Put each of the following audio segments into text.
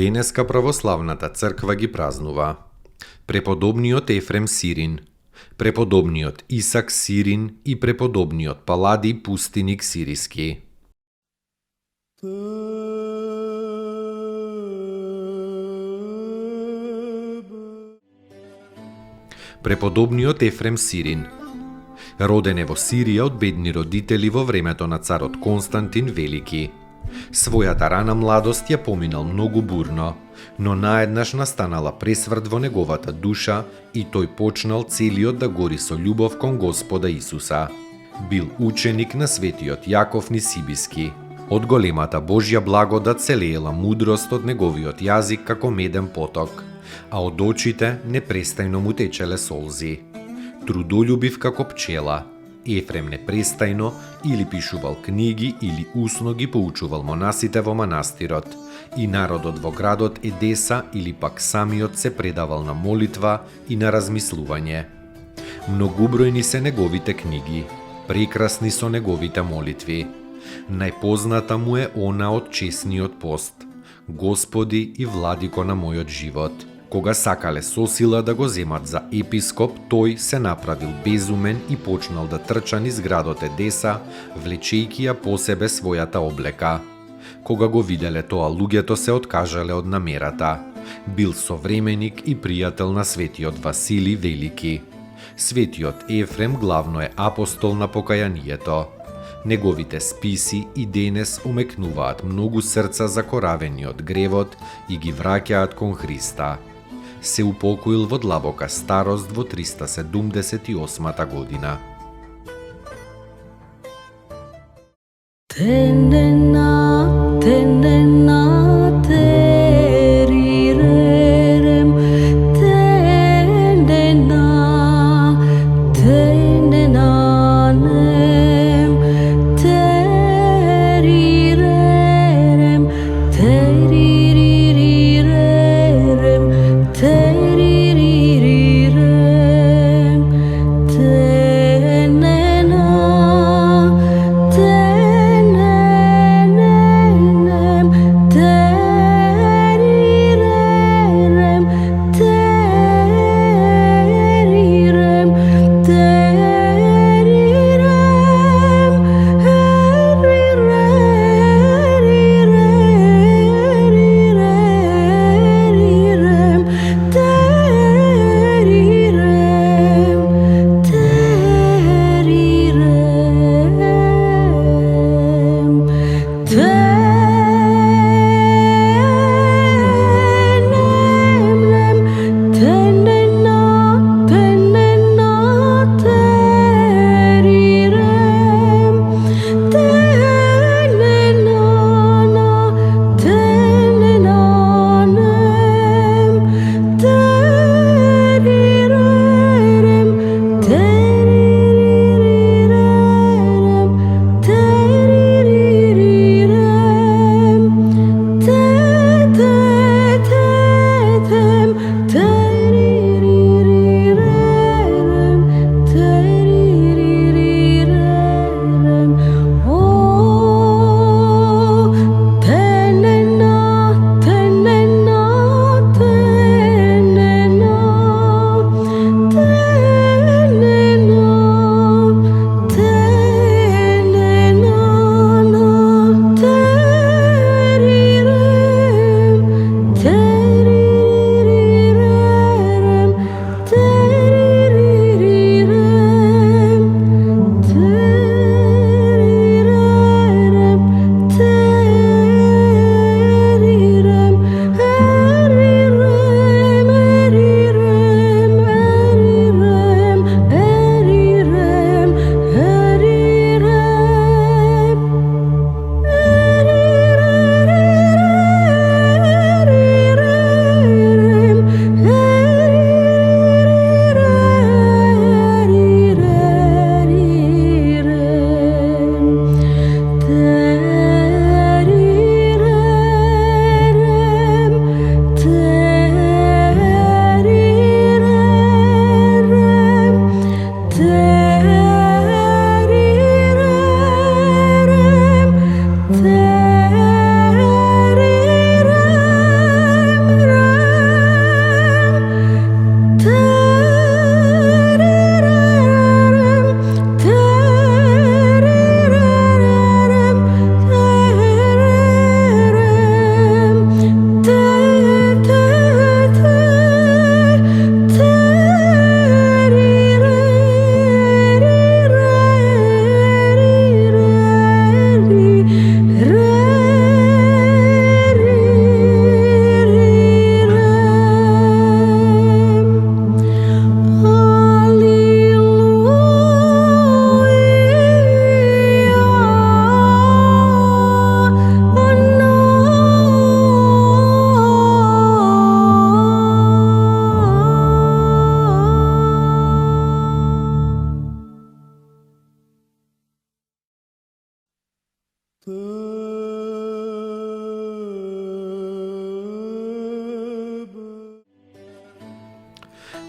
Денеска православната црква ги празнува преподобниот Ефрем Сирин, преподобниот Исак Сирин и преподобниот Паладий Пустиник Сириски. Преподобниот Ефрем Сирин роден е во Сирија од бедни родители во времето на царот Константин Велики. Својата рана младост ја поминал многу бурно, но наеднаш настанала пресврт во неговата душа и тој почнал целиот да гори со љубов кон Господа Исуса. Бил ученик на светиот Јаков Нисибиски. Од големата Божја благодат се леела мудрост од неговиот јазик како меден поток, а од очите непрестајно му течеле солзи. Трудолюбив како пчела, Ефрем непрестајно или пишувал книги или усно ги поучувал монасите во манастирот и народот во градот Едеса или пак самиот се предавал на молитва и на размислување. Многубројни се неговите книги, прекрасни со неговите молитви. Најпозната му е она од чесниот пост: Господи и владико на мојот живот. Кога сакале сосила да го земат за епископ, тој се направил безумен и почнал да трча низ градот Едеса, влечејќи ја по себе својата облека. Кога го виделе тоа, луѓето се откажале од намерата. Бил современик и пријател на светиот Василий Велики. Светиот Ефрем главно е апостол на покајанието. Неговите списи и денес омекнуваат многу срца закоравени од гревот и ги враќаат кон Христа. Се упокоил во длабока старост во 378 година.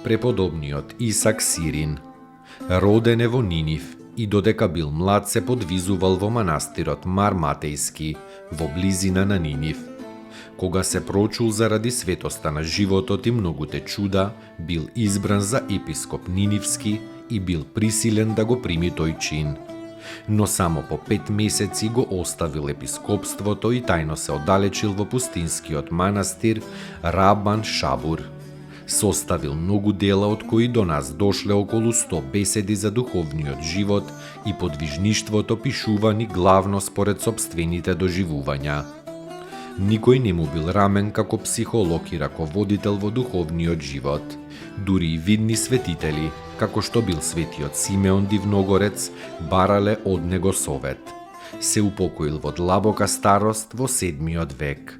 Преподобниот Исак Сирин, роден е во Нинив и додека бил млад се подвизувал во манастирот Мар Матејски во близина на Нинив. Кога се прочул заради светоста на животот и многуте чуда, бил избран за епископ Нинивски и бил присилен да го прими тој чин. Но само по 5 месеци го оставил епископството и тајно се оддалечил во пустинскиот манастир Рабан Шабур. Составил многу дела од кои до нас дошле околу 100 беседи за духовниот живот и подвижништвото пишувани главно според собствените доживувања. Никој не му бил рамен како психолог и раководител во духовниот живот. Дури и видни светители, како што бил светиот Симеон Дивногорец, барале од него совет. Се упокоил во длабока старост во 7. век.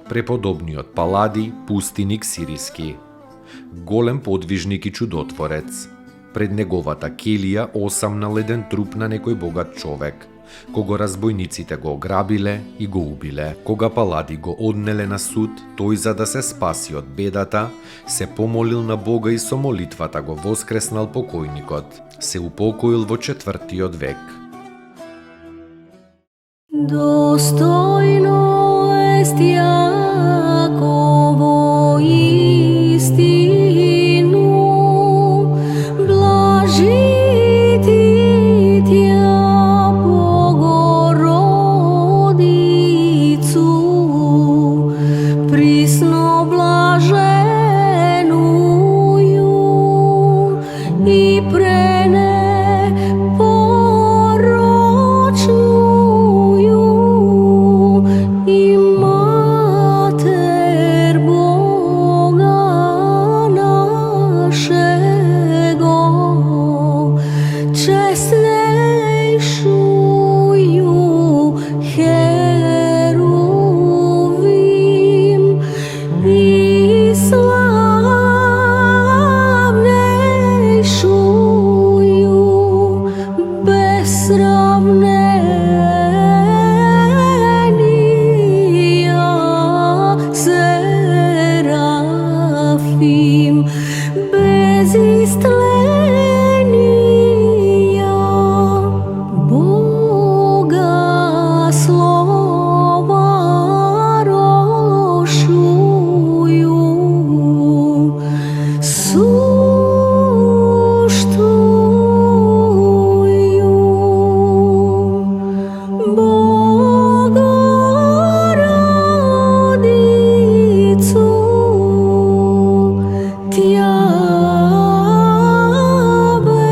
Преподобниот Палади Пустиник Сириски, голем подвижник и чудотворец. Пред неговата келија осамнал еден труп на некој богат човек, кого разбойниците го ограбиле и го убиле. Кога Палади го однеле на суд, тој за да се спаси од бедата, се помолил на Бога и со молитвата го воскреснал покојникот. Се упокоил во 4. век. Достојно est Јаково истину, блажити Тја Богородицу, присно блаженују и пренепорочнују и Матер Бога нашего, честнейшую Херувим и славнейшую без сравнения Серафим, без истления Бога слова рошую, суштую Богородицу, Тја величае.